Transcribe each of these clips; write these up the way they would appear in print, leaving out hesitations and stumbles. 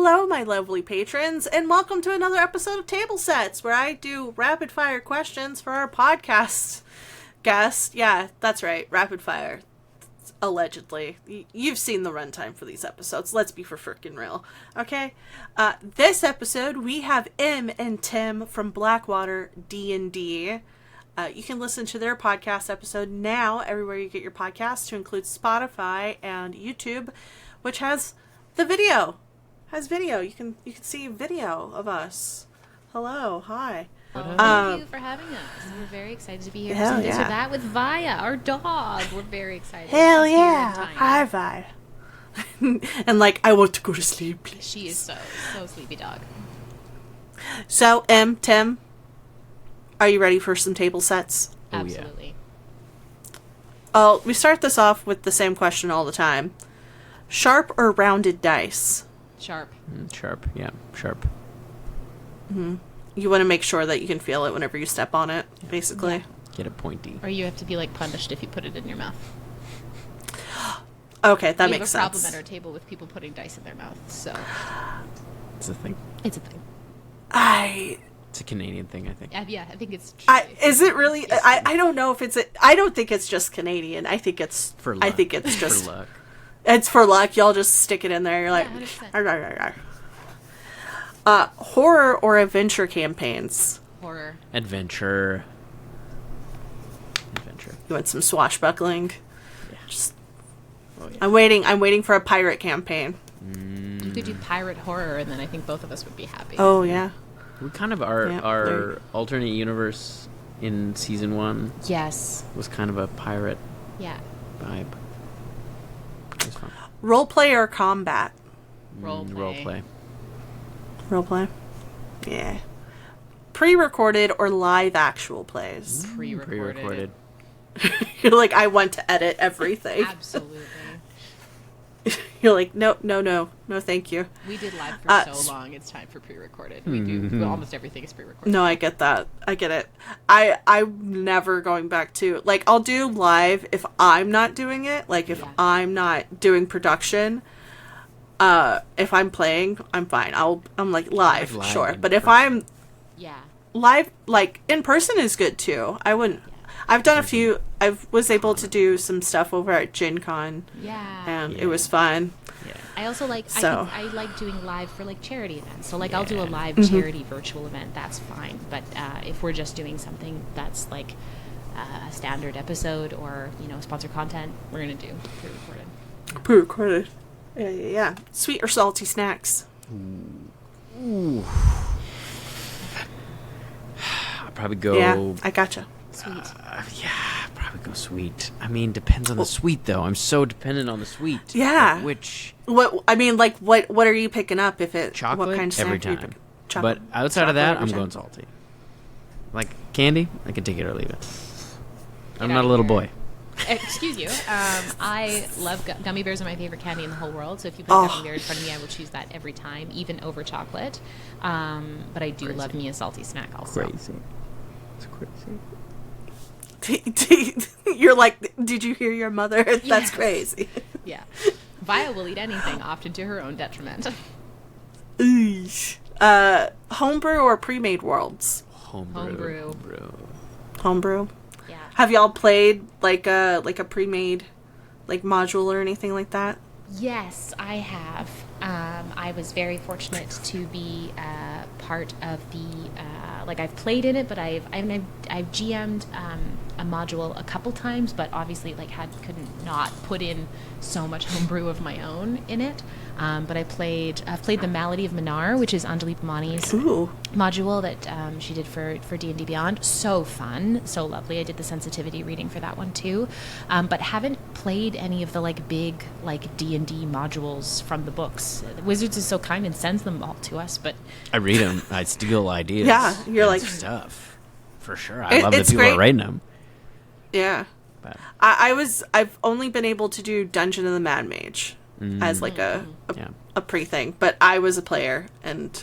Hello, my lovely patrons, and welcome to another episode of Table Sets, where I do rapid-fire questions for our podcast guest. Yeah, that's right, rapid-fire. Allegedly. You've seen the runtime for these episodes. Let's be for frickin' real. Okay? This episode, we have Em and Tim from BlackWaterDnD. You can listen to their podcast episode now everywhere you get your podcasts, to include Spotify and YouTube, which has the video. You can see video of us. Hello, hi. Thank you for having us. We're very excited to be here. Hell This yeah. or that with Via, our dog. We're very excited. Hell She's here yeah. and tiny. High five. And like, I want to go to sleep, please. She is so sleepy dog. So, Tim, are you ready for some table sets? Oh, yeah. Absolutely. Oh, we start this off with the same question all the time. Sharp or rounded dice? Sharp. Sharp, yeah, sharp. Mm-hmm. You want to make sure that you can feel it whenever you step on it, basically. Yeah. Get it pointy. Or you have to be like punished if you put it in your mouth. Okay, that we makes sense. have a problem at our table with people putting dice in their mouth, so It's a thing. it's a thing. It's a Canadian thing, I think. Yeah, I think it's true. Is it really? I don't know if it's. I don't think it's just Canadian. I think it's For luck. I think it's just for luck. It's for luck. Y'all just stick it in there. You're like, Yeah, 100%. "Arr, arr, arr, arr." Horror or adventure campaigns? Horror. Adventure. You want some swashbuckling? Yeah. Just, Oh, yeah. I'm waiting for a pirate campaign. You could do pirate horror, and then I think both of us would be happy. Oh yeah. We kind of our Yeah, our alternate universe in season 1 Yes. was kind of a pirate Yeah. vibe. It was fun. Role play or combat? Role play. Role play. Role play. Yeah. Pre-recorded or live actual plays? Pre-recorded. You're like, I want to edit everything. Absolutely. You're like, no, thank you. We did live for so long. It's time for pre-recorded. We do almost everything is pre-recorded. No, I get that. I get it. I'm never going back to, like, I'll do live if I'm not doing it. Like, if I'm not doing production, if I'm playing, I'm fine. I'm like, live, Live sure. in But if person. I'm Yeah. live, like, in person is good, too. I wouldn't... I've done a few... I was able to do some stuff over at Gen Con. Yeah. And it was fun. Yeah. I also like I like doing live for like charity events. So like I'll do a live charity virtual event. That's fine. But if we're just doing something that's like a standard episode or sponsored content, we're gonna do pre-recorded. Pre-recorded. Yeah. Sweet or salty snacks? Ooh. I'd probably go... Yeah, I gotcha. Sweet. Probably go sweet. I mean, depends on the sweet, though. I'm so dependent on the sweet. Yeah. Like, which... What are you picking up if it... Chocolate? What kind of snack Every are you time. picking? Chocolate. But outside of that, Chocolate I'm every going time. salty. Like candy, I can take it or leave it. I'm Get not out a little here. boy. Excuse you. I love gummy bears are my favorite candy in the whole world. So if you put a gummy bear in front of me, I will choose that every time, even over chocolate. But I do love me a salty snack also. Crazy. It's crazy. You're like, did you hear your mother? That's Yes. crazy. Yeah. Via will eat anything, often to her own detriment. Eesh. Homebrew or pre-made worlds? Homebrew. Homebrew. Yeah. Have y'all played like a pre-made like module or anything like that? Yes, I have. I was very fortunate to be part of the I've played in it, but I've GM'd a module a couple times, but obviously couldn't not put in so much homebrew of my own in it. But I've played the Malady of Minar, which is Anjali Pamani's module that she did for D&D Beyond. So fun, so lovely. I did the sensitivity reading for that one too, but haven't played any of the big D&D modules from the books. Wizards is so kind and sends them all to us, but I read them. I steal ideas. Yeah, you're and like stuff for sure. I love that it's people great. are writing them. Yeah. But I've only been able to do Dungeon of the Mad Mage as like a yeah. pre thing, but I was a player and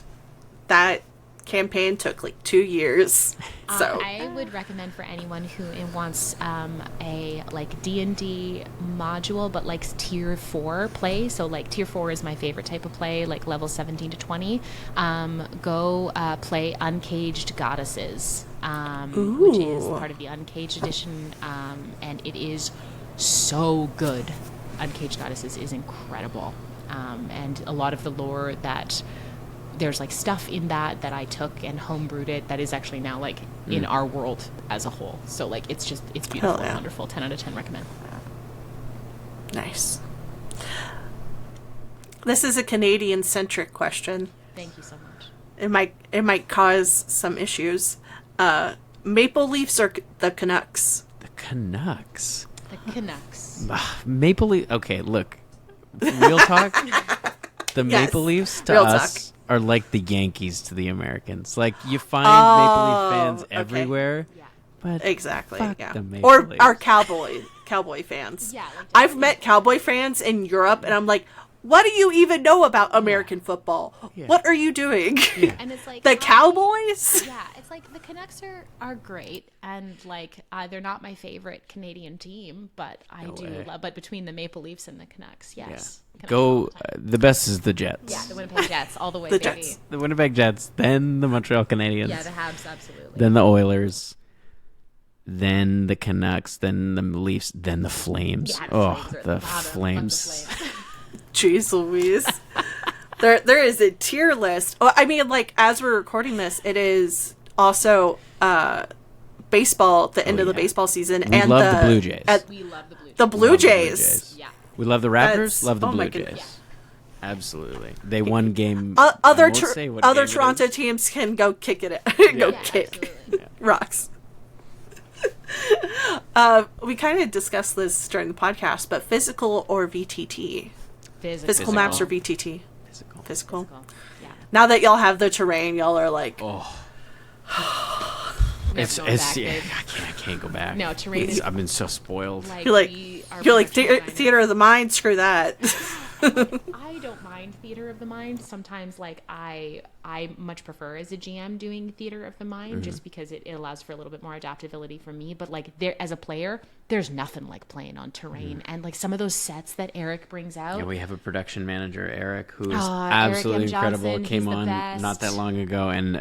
that campaign took like 2 years. So I would recommend for anyone who wants a like D&D module, but like tier 4 play. So like tier 4 is my favorite type of play, like level 17 to 20. Go play Uncaged Goddesses, which is part of the Uncaged edition, and it is so good. Uncaged Goddesses is incredible, and a lot of the lore that there's like stuff in that I took and homebrewed it that is actually now like in our world as a whole. So like it's beautiful and wonderful. 10 out of 10 recommend. Nice. This is a Canadian centric question. Thank you so much. It might cause some issues. Maple Leafs or the Canucks? The Canucks. The Canucks. Maple Leaf. Okay, look. Real talk. The Maple Leafs to us are like the Yankees to the Americans. Like you find Maple Leaf fans everywhere. Yeah. But Exactly. fuck Yeah. the Maple Or Leafs. our Cowboy fans. Yeah. Like, I've met Cowboy fans in Europe, and I'm like, what do you even know about American football? Yeah. What are you doing? Yeah. and it's like The Cowboys? Yeah, it's like the Canucks are great, and like they're not my favorite Canadian team, but I No do way. love. But between the Maple Leafs and the Canucks, yes. Yeah. Canucks Go. all the time. The best is the Jets. Yeah, the Winnipeg Jets all the way. The baby. Jets. The Winnipeg Jets, then the Montreal Canadiens, Yeah, the Habs, absolutely. then the Oilers, then the Canucks, then the Leafs, then the Flames. Yeah, Oh, Flames are the bottom. Fuck the Flames. Flames. Jeez Louise. There is a tier list. Oh, I mean, like, as we're recording this, it is also baseball, the end of the yeah. baseball season. We and love the Blue Jays. We love the Blue Jays. The Blue Love the Blue Jays. Jays. Yeah. We love the Raptors. That's- Love the oh my Blue goodness. Jays. Absolutely. They won game. I Other won't say what other game it Toronto is. teams can go kick it. Go Yeah, kick absolutely. rocks. We kind of discussed this during the podcast, but physical or VTT? Physical maps or VTT? Physical. Physical. Yeah. Now that y'all have the terrain, y'all are like, Oh, Never it's going back, yeah. babe. I can't go back. No, terrain is I've been so spoiled. you're like, we are you're like pretty much fine. theater of the mind. Screw that. I don't mind theater of the mind. Sometimes, like I much prefer as a GM doing theater of the mind, just because it allows for a little bit more adaptability for me. But like there, as a player, there's nothing like playing on terrain, and like some of those sets that Eric brings out. Yeah, we have a production manager, Eric, who is Eric absolutely M. incredible. Johnson, Came he's the on best. not that long ago, and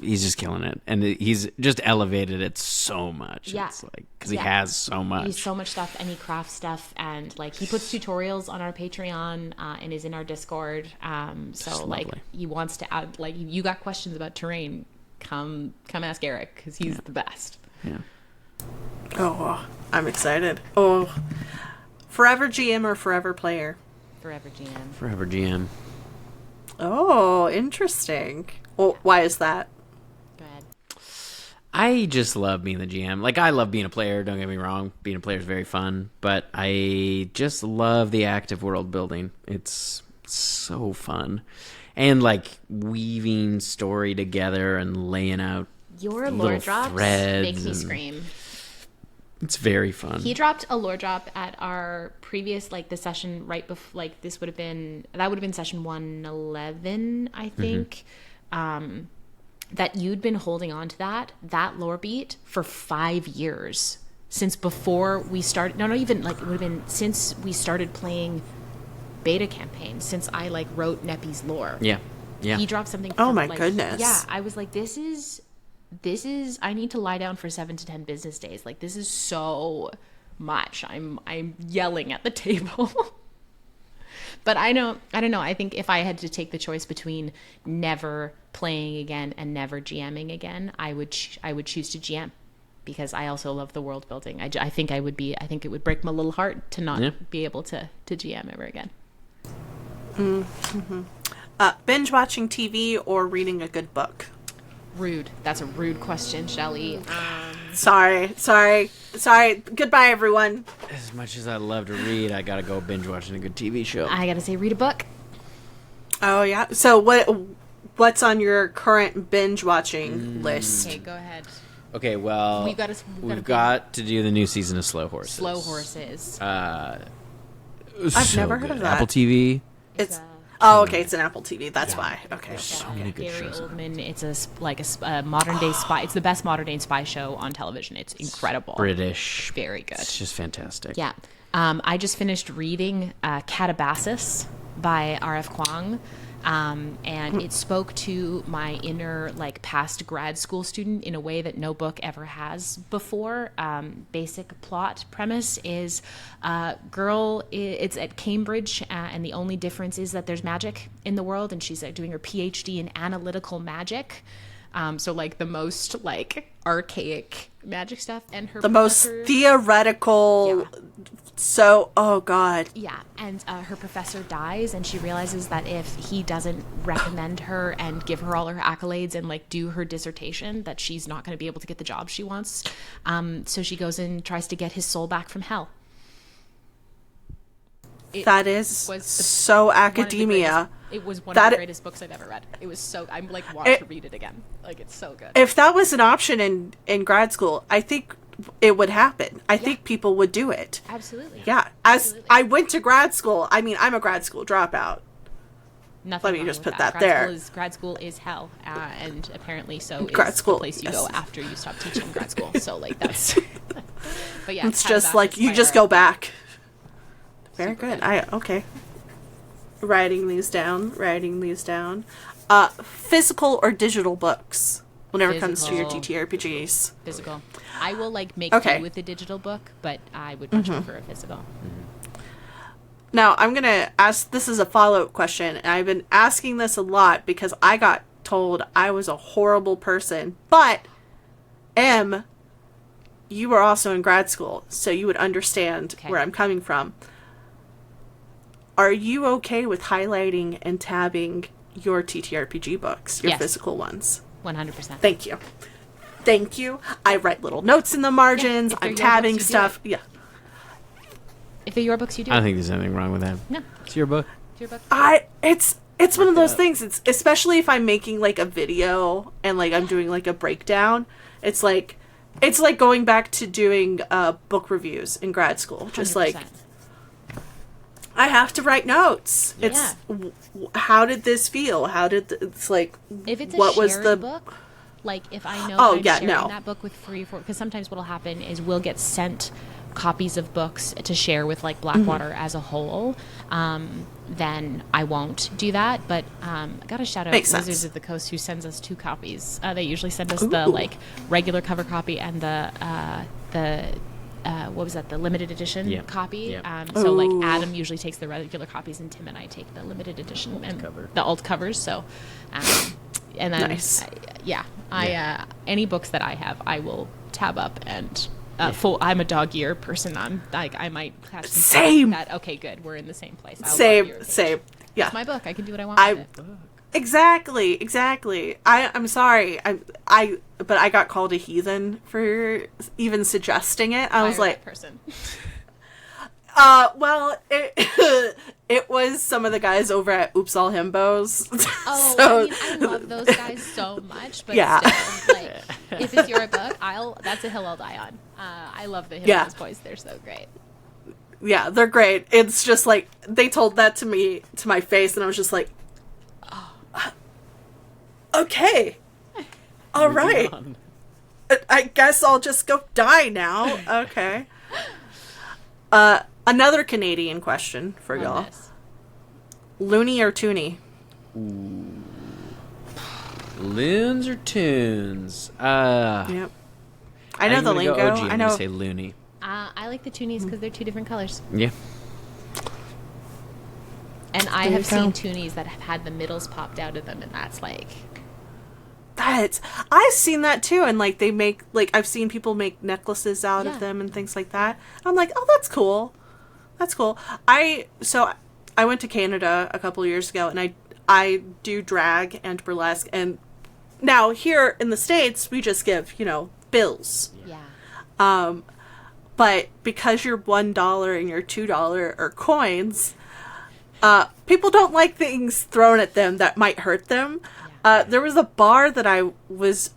he's just killing it. And he's just elevated it so much. Yeah. It's like because he Yeah. has so much. He's so much stuff, and he crafts stuff, and like he puts tutorials on our Patreon and is in our Discord. So like lovely. he wants to add, like, you got questions about terrain, come ask Eric because he's the best. Yeah. Oh, I'm excited. Oh, forever GM or forever player? Forever GM. Forever GM. Oh, interesting. Well, why is that? Go ahead. I just love being the GM. Like, I love being a player, don't get me wrong. Being a player is very fun. But I just love the active world building. It's so fun. And, like, weaving story together and laying out Your little lore drops threads makes me and- scream. It's very fun. He dropped a lore drop at our previous, like, the session right before, like, that would have been session 111, I think. That you'd been holding on to that lore beat for 5 years, since before we started. No, not even, like, it would have been since we started playing beta campaign, since I, like, wrote Neppy's lore. Yeah. Yeah. He dropped something. Oh from, my like, goodness. Yeah, I was like, this is. I need to lie down for 7 to 10 business days. Like, this is so much. I'm yelling at the table. But I don't know. I think if I had to take the choice between never playing again and never GMing again, I would choose to GM, because I also love the world building. I think it would break my little heart to not be able to GM ever again. Mm-hmm. Binge watching TV or reading a good book? Rude. That's a rude question, Shelly. Sorry. Goodbye, everyone. As much as I love to read, I gotta go binge watching a good TV show. I gotta say, read a book. Oh yeah. So what's on your current binge watching list? Okay, go ahead. Okay, well, We've got to do the new season of Slow Horses. Slow Horses. I've never heard of that. Apple TV. It's Oh, okay, it's an Apple TV. That's why. Okay. So many good Gary shows. Oldman. It's a modern day spy. It's the best modern day spy show on television. It's incredible. British. Very good. It's just fantastic. Yeah. I just finished reading Catabasis by R.F. Kuang. And it spoke to my inner, like, past grad school student in a way that no book ever has before. Basic plot premise is it's at Cambridge, and the only difference is that there's magic in the world, and she's doing her PhD in analytical magic. So, like, the most, like, archaic magic stuff. And her most theoretical... Yeah. So, oh god. Yeah, and her professor dies, and she realizes that if he doesn't recommend her and give her all her accolades and, like, do her dissertation, that she's not going to be able to get the job she wants. So she goes and tries to get his soul back from hell. That is so academia. It was one of the greatest books I've ever read. It was so... I'm, like, wanting to read it again. Like, it's so good. If that was an option in grad school, I think... it would happen. I think people would do it. Absolutely. Yeah. As I went to grad school, I mean, I'm a grad school dropout. Nothing. Let me just put that that there. Grad school is hell, and apparently so grad is school, the place you go after you stop teaching grad school. So, like, that's... But yeah, it's just like you just go back. Very good. Okay. Writing these down. Physical or digital books whenever it comes to your TTRPGs. Physical. I will, like, make do with the digital book, but I would much prefer a physical. Now, I'm going to ask, this is a follow-up question, and I've been asking this a lot because I got told I was a horrible person, but M, you were also in grad school, so you would understand where I'm coming from. Are you okay with highlighting and tabbing your TTRPG books, your physical ones? 100%. Thank you. I write little notes in the margins. I'm tabbing stuff. Yeah. If they're your books, you do. I don't think there's anything wrong with that. No. It's your book. It's your book. It's one of those things. It's especially if I'm making, like, a video and, like, I'm doing, like, a breakdown. It's like going back to doing book reviews in grad school. Just 100%. Like, I have to write notes. Yeah. It's how did this feel? It's like, if it's what was the book? Like, if I know I'm sharing that book with 3 or 4, because sometimes what'll happen is we'll get sent copies of books to share with, like, Blackwater as a whole. Then I won't do that. But I got to shout out Wizards of the Coast, who sends us 2 copies. They usually send us the, like, regular cover copy and the what was that? The limited edition copy. Yep. So, like, Adam usually takes the regular copies, and Tim and I take the limited edition and the alt covers. So, and then nice. Any books that I have, I will tab up and. I'm a dog ear person. I'm like, I might catch same. That. Okay, good. We're in the same place. Same. Yeah, it's my book. I can do what I want with it. Exactly. I'm sorry. But I got called a heathen for even suggesting it. I was like, that person. Well, it was some of the guys over at Oops All Himbos. Oh, so, I love those guys so much, but still, like, if it's your book, that's a hill I'll die on. I love the Himbos boys; they're so great. Yeah, they're great. It's just like they told that to me to my face, and I was just like, okay, all right. I guess I'll just go die now. Okay. Another Canadian question for y'all. Loony or Toonie? Loons or Toons? Yep. I know the lingo. I know. Say Loony. I like the Toonies because they're 2 different colors. Yeah. And I have seen Toonies that have had the middles popped out of them, and that's like... I've seen that too, and, like, they make, like, I've seen people make necklaces out of them and things like that. I'm like, oh, that's cool. That's cool. I went to Canada a couple of years ago, and I do drag and burlesque, and now here in the States, we just give, bills. Yeah. But because you're $1 and you're $2 are coins, people don't like things thrown at them that might hurt them. There was a bar that I was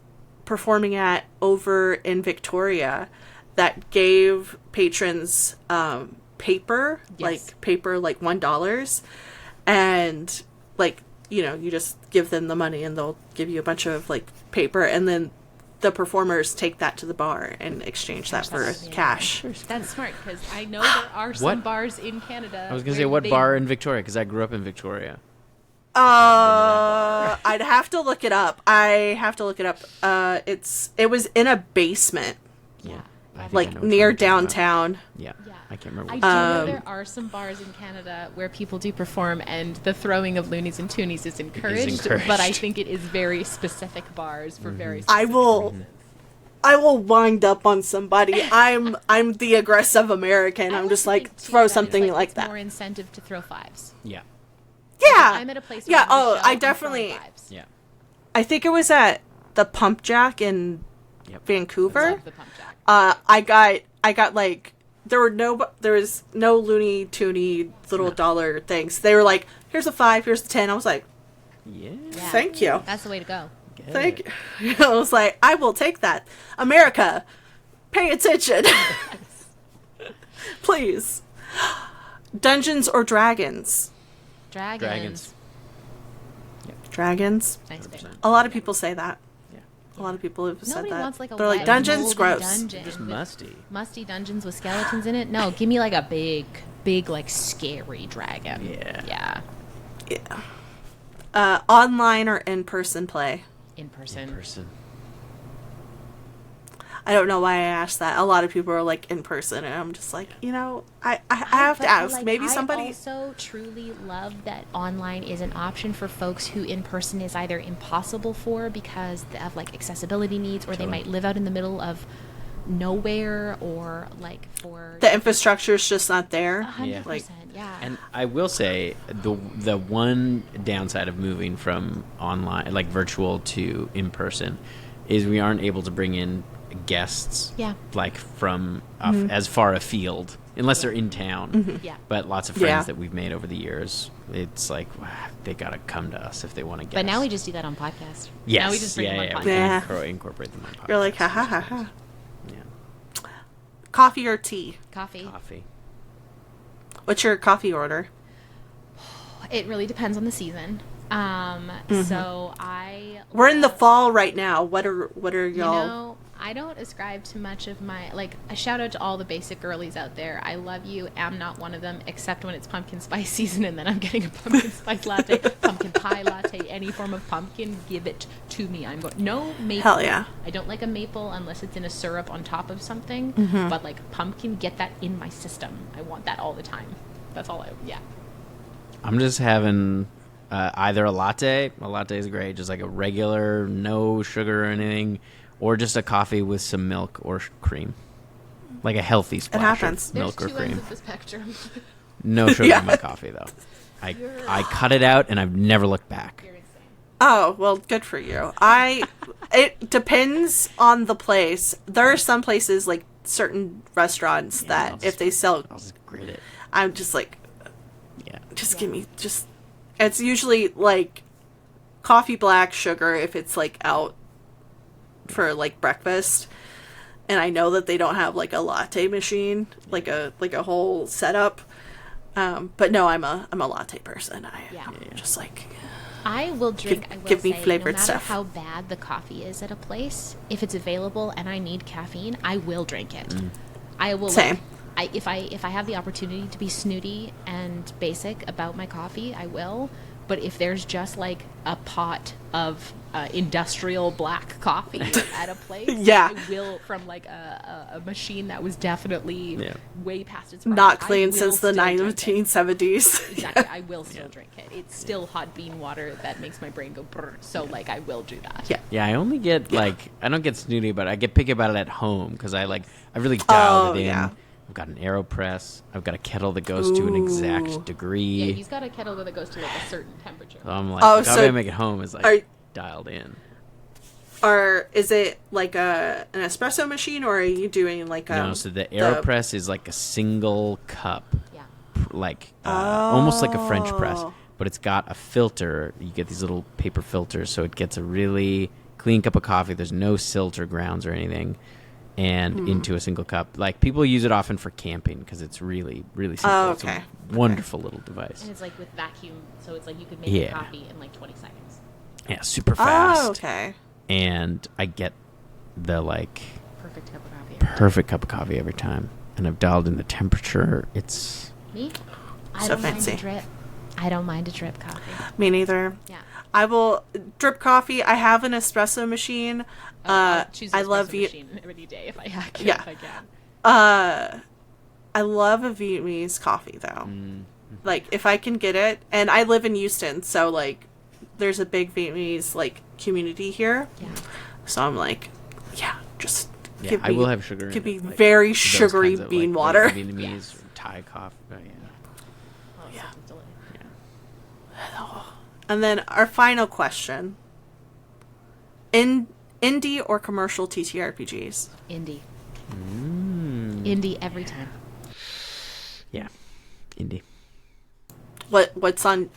performing at over in Victoria that gave patrons paper, like $1. And like, you know, you just give them the money and they'll give you a bunch of like paper, and then the performers take that to the bar and exchange that for cash. That's smart, because I know there are some bars in Canada. I was going to say, what bar in Victoria? Because I grew up in Victoria. I'd have to look it up. It was in a basement. Yeah. Like near downtown. Yeah. I can't remember. I do know there are some bars in Canada where people do perform, and the throwing of loonies and toonies is encouraged. But I think it is very specific bars for very specific reasons. I will wind up on somebody. I'm the aggressive American. I'm just like, throw something like that. It's more incentive to throw fives. Yeah. Yeah. I'm at a place. Yeah. Oh, I definitely. Yeah. I think it was at the Pump Jack in Vancouver. I love the Pump Jack. I got like, there was no Looney Toony little dollar things. They were like, here's a 5, here's a 10. I was like, yeah. Thank you. That's the way to go. Thank you. I was like, I will take that. America, pay attention. Please. Dungeons or Dragons? Dragons. Dragons? Nice pick. A lot of people say that. Yeah. A lot of people have said Nobody that. wants like a They're like, wet, dungeons, moldy gross. dungeon Just with musty. musty dungeons with skeletons in it. No, give me like a big like scary dragon. Yeah. Yeah. Online or in-person play? In person. I don't know why I asked that. A lot of people are like in person, and I'm just like, you know, I have to ask. Like, Maybe somebody. I also truly love that online is an option for folks who in person is either impossible for because of like accessibility needs, or they might live out in the middle of nowhere, or like for The infrastructure is just not there. 100%. Yeah. And I will say the one downside of moving from online, like virtual, to in person, is we aren't able to bring in guests. Yeah. Like from as far afield, unless they're in town. Mm-hmm. Yeah. But lots of friends that we've made over the years, it's like they gotta come to us if they want to guest. But now we just do that on podcast. Yes. Now we just bring them on podcast. We Yeah. can incorporate them on podcast. You're like, ha ha ha ha. Yeah. Coffee or tea? Coffee. What's your coffee order? It really depends on the season. So We're in the fall right now. What are y'all? You know, I don't ascribe to much of my, like, a shout out to all the basic girlies out there. I love you. Am not one of them, except when it's pumpkin spice season, and then I'm getting a pumpkin spice latte, pumpkin pie latte, any form of pumpkin, give it to me. I'm going, no maple. Hell yeah. I don't like a maple unless it's in a syrup on top of something, but like pumpkin, get that in my system. I want that all the time. That's all I'm just having either a latte. A latte is great, just like a regular, no sugar or anything, or just a coffee with some milk or cream, like a healthy splash of milk or There's two cream. ends of the spectrum. No sugar in my coffee though. I cut it out and I've never looked back. You're insane. Oh, well, good for you. It depends on the place. There are some places, like certain restaurants, that if they sell, I'll just grate it. I'm just like, Yeah. just give me, it's usually like coffee black, sugar if it's like out for like breakfast. And I know that they don't have like a latte machine, like a whole setup. But no, I'm a latte person. I'm just like, I will drink. Give me flavored no matter stuff. how bad the coffee is at a place, if it's available and I need caffeine, I will drink it. I will. Same. If I have the opportunity to be snooty and basic about my coffee, I will. But if there's just like a pot of industrial black coffee at a place, I will, from like a machine that was definitely way past its prime. Not clean since the still drink it. 1970s. Exactly, I will still drink it. It's still hot bean water that makes my brain go brr. So like, I will do that. Yeah. I only get like, I don't get snooty, but I get picky about it at home because I really dialed it in. Yeah. I've got an AeroPress. I've got a kettle that goes to an exact degree. Yeah, he's got a kettle that goes to like a certain temperature. So I'm like, Oh, the so coffee I make at home is like dialed in. Or is it like an espresso machine, or are you doing like No, so the AeroPress is like a single cup, like almost like a French press, but it's got a filter. You get these little paper filters, so it gets a really clean cup of coffee. There's no silt or grounds or anything. and into a single cup. Like, people use it often for camping because it's really, really simple. Oh, okay. It's a wonderful little device. And it's like with vacuum, so it's like you could make a coffee in like 20 seconds. Yeah, super fast. Oh, okay. And I get the, like, perfect cup of coffee every time. And I've dialed in the temperature. It's... Me? So fancy. I don't mind a drip coffee. Me neither. Yeah. I will drip coffee. I have an espresso machine. I'll choose an I love machine every day if I can. Yeah. If I can. I love a Vietnamese coffee though. Like, if I can get it, and I live in Houston, so like there's a big Vietnamese like community here. Yeah. So I'm like, just give me, I will have sugar. Give me like, very sugary bean water. Like Vietnamese or Thai coffee. And then our final question: indie or commercial TTRPGs? Indie. Indie every time. Yeah, indie. What's on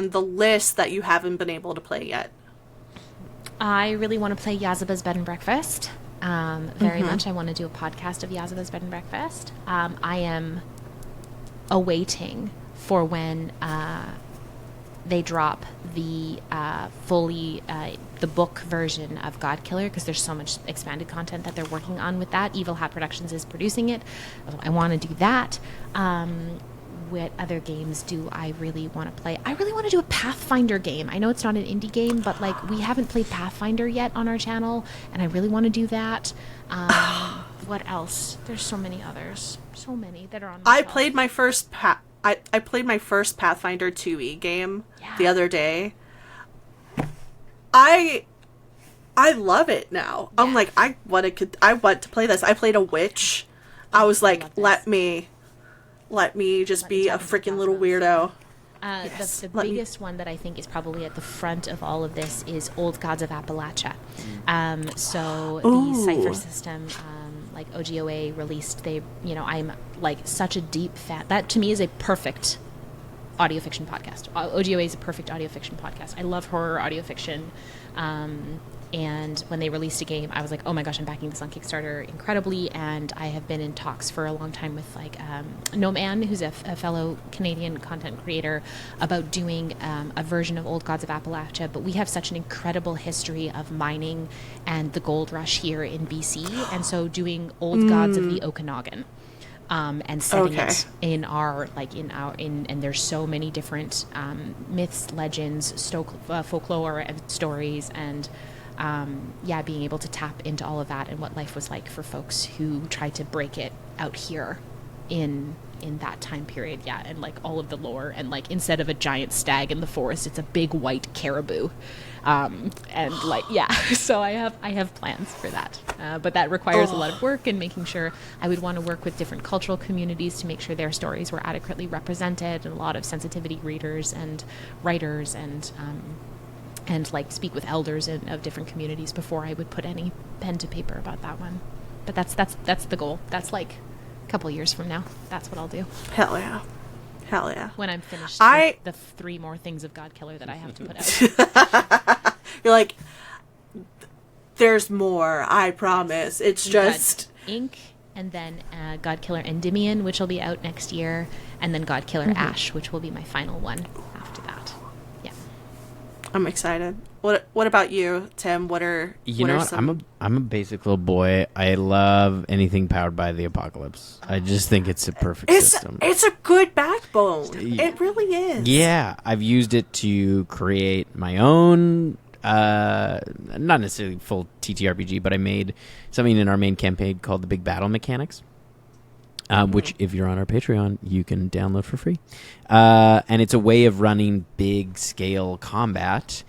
the list that you haven't been able to play yet? I really want to play Yazaba's Bed and Breakfast. Very much. I want to do a podcast of Yazaba's Bed and Breakfast. I am awaiting for when they drop the the book version of God Killer, because there's so much expanded content that they're working on with that. Evil Hat Productions is producing it. I want to do that. What other games do I really want to play? I really want to do a Pathfinder game. I know it's not an indie game, but like, we haven't played Pathfinder yet on our channel, and I really want to do that. What else? There's so many others. So many that are on my shelf. Played my first I played my first Pathfinder 2e game the other day. I love it now. Yeah. I'm like, I want to play this. I played a witch. I was like, let me just be a freaking little weirdo. The biggest one that I think is probably at the front of all of this is Old Gods of Appalachia. So the Cypher system, like OGOA released, I'm like such a deep fan. That to me is a perfect audio fiction podcast. OGOA is a perfect audio fiction podcast. I love horror audio fiction. And when they released a game, I was like, oh my gosh, I'm backing this on Kickstarter incredibly. And I have been in talks for a long time with like No Man, who's a fellow Canadian content creator, about doing a version of Old Gods of Appalachia. But we have such an incredible history of mining and the gold rush here in BC. And so doing Old Gods of the Okanagan. And setting it in and there's so many different myths, legends, folklore, and stories, and being able to tap into all of that and what life was like for folks who tried to break it out here in that time period. Yeah, and like all of the lore, and like instead of a giant stag in the forest, it's a big white caribou. And like, so I have plans for that, but that requires a lot of work, and making sure I would want to work with different cultural communities to make sure their stories were adequately represented, and a lot of sensitivity readers and writers, and like speak with elders of different communities before I would put any pen to paper about that one. But that's the goal. That's like a couple years from now. That's what I'll do. Hell yeah. When I'm finished with the 3 more things of God Killer that I have to put out. You're like, there's more, I promise. It's just... Inc., and then God Killer Endymion, which will be out next year, and then God Killer Ash, which will be my final one after that. Yeah. I'm excited. What about you, Tim? I'm a basic little boy. I love anything powered by the apocalypse. I just think it's a perfect system. It's a good backbone. It really is. Yeah, I've used it to create my own, not necessarily full TTRPG, but I made something in our main campaign called the Big Battle Mechanics, which if you're on our Patreon, you can download for free. And it's a way of running big scale combat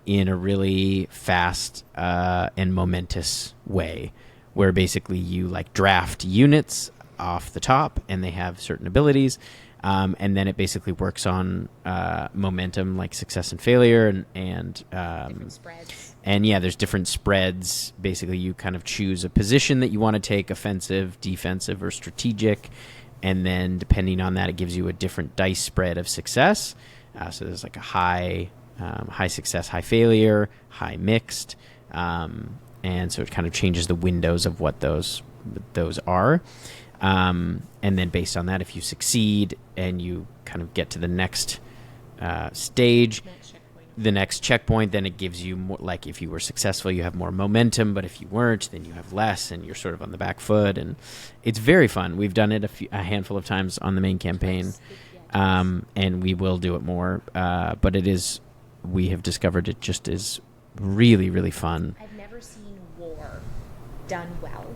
in a really fast and momentous way, where basically you like draft units off the top, and they have certain abilities, and then it basically works on momentum, like success and failure, and different spreads. And there's different spreads. Basically, you kind of choose a position that you want to take: offensive, defensive, or strategic, and then depending on that, it gives you a different dice spread of success. So there's like a high success, high failure, high mixed, and so it kind of changes the windows of what those those are. And then based on that, if you succeed and you kind of get to the next stage, the next checkpoint, then it gives you more, like if you were successful, you have more momentum, but if you weren't, then you have less and you're sort of on the back foot, and it's very fun. We've done it a handful of times on the main campaign, and we will do it more, but we have discovered it just is really, really fun. I've never seen war done well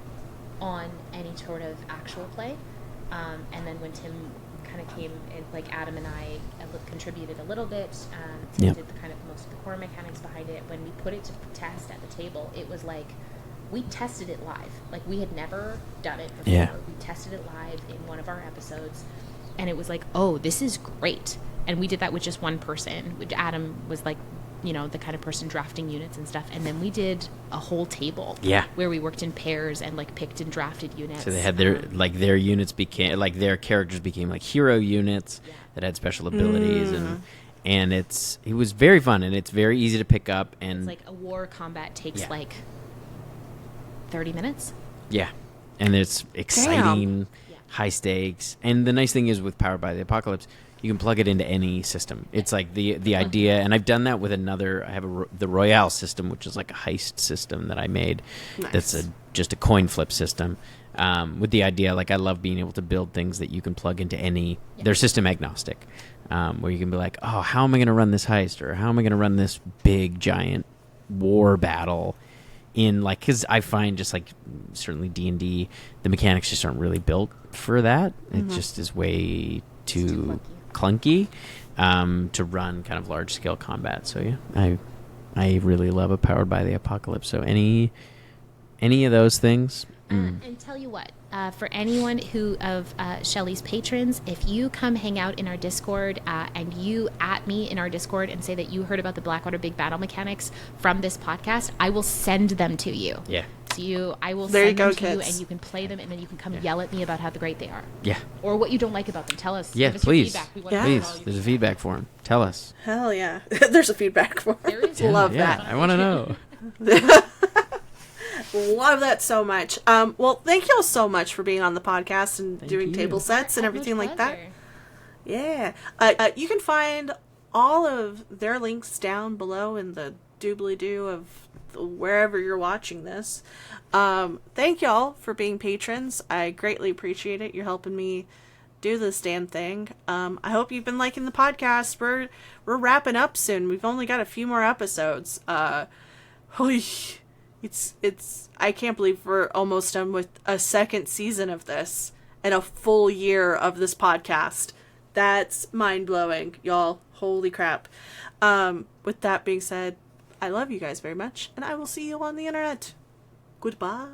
on any sort of actual play, and then when Tim kind of came in, like Adam and I contributed a little bit. Tim did the kind of most of the core mechanics behind it. When we put it to test at the table, it was like we tested it live. Like we had never done it before. Yeah. We tested it live in one of our episodes, and it was like, oh, this is great. And we did that with just one person, which Adam was like, you know, the kind of person drafting units and stuff. And then we did a whole table where we worked in pairs and like picked and drafted units. So they had their units became like their characters became like hero units that had special abilities, and it was very fun, and it's very easy to pick up, and it's like a war combat takes like 30 minutes. Yeah. And it's exciting, high stakes. And the nice thing is with Powered by the Apocalypse, you can plug it into any system. It's like the idea, and I've done that with I have the Royale system, which is like a heist system that I made. Nice. That's just a coin flip system. With the idea, like I love being able to build things that you can plug into any, they're system agnostic, where you can be like, oh, how am I going to run this heist? Or how am I going to run this big, giant war battle? Because I find just like certainly D&D, the mechanics just aren't really built for that. It just is way too clunky to run kind of large scale combat. So yeah, I really love a Powered by the Apocalypse. So any of those things. And tell you what, for anyone who of Shelly's patrons, if you come hang out in our Discord and you at me in our Discord and say that you heard about the Blackwater Big Battle mechanics from this podcast, I will send them to you. Yeah. So I will there send them to kids. you, and you can play them, and then you can come yell at me about how great they are. Yeah. Or what you don't like about them. Tell us. Yeah, Give us please. Your feedback. We want Please. There's a feedback form. Tell us. Hell yeah. There's a feedback form. There is. Love yeah, that. I want to know. Love that so much. Well, thank you all so much for being on the podcast and doing table sets and everything like that. Yeah. You can find all of their links down below in the doobly-doo of wherever you're watching this. Thank y'all for being patrons. I greatly appreciate it. You're helping me do this damn thing. I hope you've been liking the podcast. We're wrapping up soon. We've only got a few more episodes. It's I can't believe we're almost done with a second season of this and a full year of this podcast. That's mind-blowing, y'all. Holy crap. With that being said, I love you guys very much, and I will see you on the internet. Goodbye.